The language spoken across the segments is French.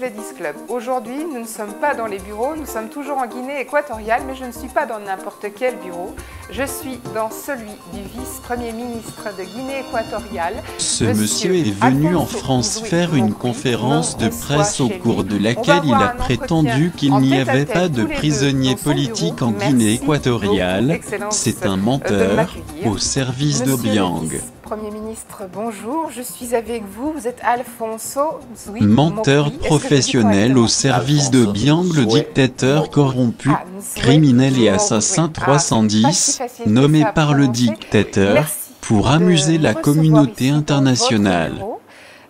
Ladies Club. Aujourd'hui, nous ne sommes pas dans les bureaux, nous sommes toujours en Guinée équatoriale, mais je ne suis pas dans n'importe quel bureau. Je suis dans celui du vice-premier ministre de Guinée équatoriale. Ce monsieur est venu en France faire une conférence de presse au cours de laquelle il a prétendu qu'il n'y avait pas de prisonniers politiques en Guinée équatoriale. C'est un menteur au service d'Obiang. Premier ministre, bonjour, je suis avec vous, vous êtes Alfonso Zouy. Menteur professionnel au service d'Obiang, le dictateur corrompu, criminel et assassin 310, nommé par le dictateur pour amuser la communauté internationale.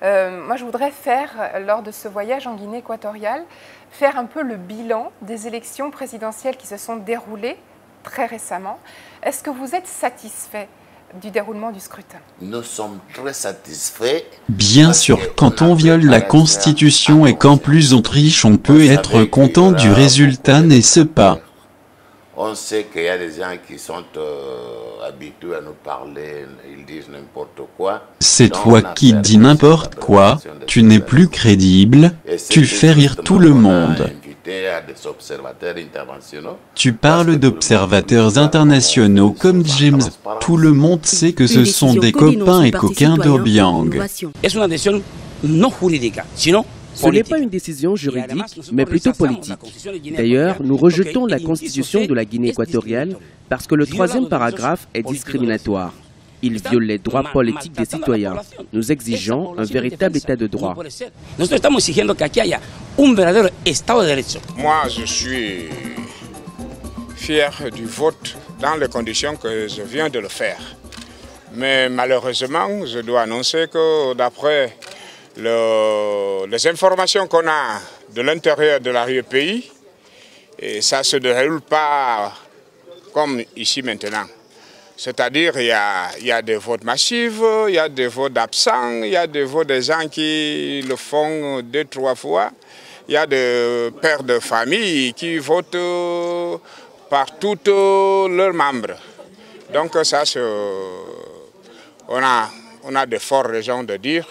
Moi, je voudrais faire, lors de ce voyage en Guinée équatoriale, faire un peu le bilan des élections présidentielles qui se sont déroulées très récemment. Est-ce que vous êtes satisfait du déroulement du scrutin? Nous sommes très satisfaits. Bien sûr, quand on viole la Constitution et qu'en plus on triche, on peut être content du résultat, n'est-ce pas? On sait qu'il y a des gens qui sont habitués à nous parler, ils disent n'importe quoi. C'est toi qui dis n'importe quoi, tu n'es plus crédible, tu fais rire tout le monde. Tu parles d'observateurs internationaux comme James. Tout le monde sait que ce sont des copains et coquins d'Obiang. Ce n'est pas une décision juridique, mais plutôt politique. D'ailleurs, nous rejetons la constitution de la Guinée équatoriale parce que le troisième paragraphe est discriminatoire. Il viole les droits politiques des citoyens. Nous exigeons un véritable état de droit. Moi, je suis fier du vote dans les conditions que je viens de le faire. Mais malheureusement, je dois annoncer que d'après les informations qu'on a de l'intérieur de l'arrière-pays, ça ne se déroule pas comme ici maintenant. C'est-à-dire il y a des votes massifs, il y a des votes d'absents, il y a des votes des gens qui le font 2-3 fois. Il y a des pères de famille qui votent par tous leurs membres. Donc ça, on a de fortes raisons de dire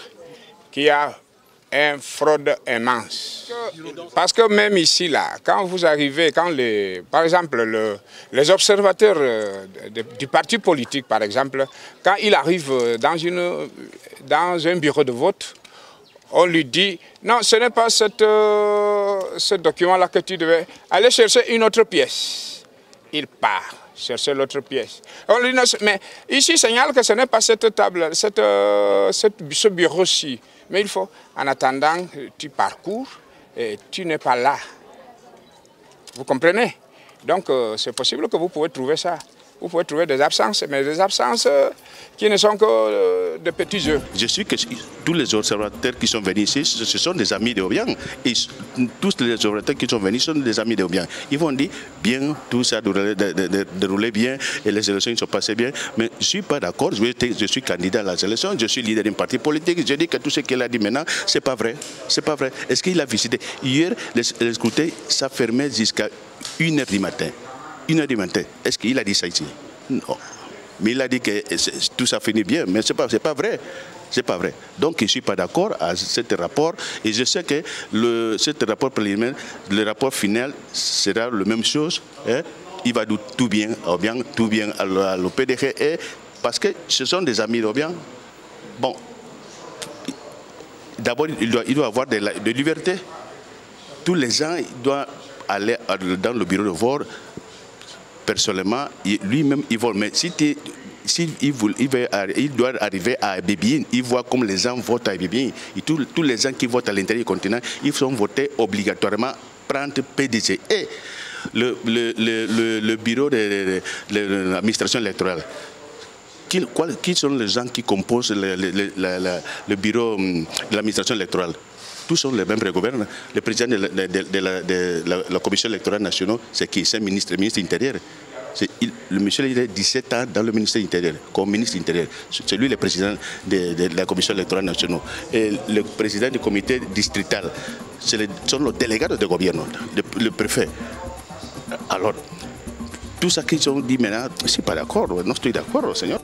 qu'il y a une fraude immense. Parce que même ici, là, quand vous arrivez, par exemple, les observateurs du parti politique, par exemple, quand il arrive dans un bureau de vote, on lui dit, non, ce n'est pas ce document-là que tu devais aller chercher une autre pièce. Il part chercher l'autre pièce. On lui dit, mais ici, signale que ce n'est pas cette table, ce bureau-ci. Mais il faut, en attendant, tu parcours et tu n'es pas là. Vous comprenez? Donc, c'est possible que vous pouvez trouver ça. Vous pouvez trouver des absences, mais des absences qui ne sont que de petits jeux. Je suis que tous les observateurs qui sont venus ici, ce sont des amis d'Obiang. Et tous les observateurs qui sont venus sont des amis d'Obiang. Ils vont dire, bien, tout ça déroulé bien et les élections se passaient bien. Mais je ne suis pas d'accord. Je suis candidat à la sélection, je suis leader d'un parti politique. Je dis que tout ce qu'il a dit maintenant, ce n'est pas vrai. C'est pas vrai. Est-ce qu'il a visité? Hier, les scrutins, ça fermait jusqu'à 1h du matin. 1h du matin. Est-ce qu'il a dit ça ici? Non. Mais il a dit que tout ça finit bien, mais ce n'est pas vrai. C'est pas vrai. Donc je ne suis pas d'accord à ce rapport et je sais que ce rapport préliminaire, le rapport final sera la même chose. Hein? Il va dire tout bien à Obiang, tout bien à l'OPDG, parce que ce sont des amis d'Obiang. Bon, d'abord il doit avoir de liberté. Tous les gens doivent aller dans le bureau de vote. Personnellement, lui-même, il vole. Mais il doit arriver à Abébien. Il voit comme les gens votent à Abébien. Tous les gens qui votent à l'intérieur du continent, ils sont votés obligatoirement prendre PDG. Et le bureau de l'administration électorale, qui sont les gens qui composent le bureau de l'administration électorale? Tous sont les mêmes gouverneurs. Le président de la commission électorale nationale, c'est qui? C'est le ministre intérieur. Le monsieur il a 17 ans dans le ministère intérieur, comme ministre intérieur. C'est lui le président de la commission électorale nationale. Et le président du comité distrital, sont les délégats de gouvernement, le préfet. Alors, tout ça qu'ils ont dit maintenant, je ne suis pas d'accord, non, je suis d'accord, Seigneur.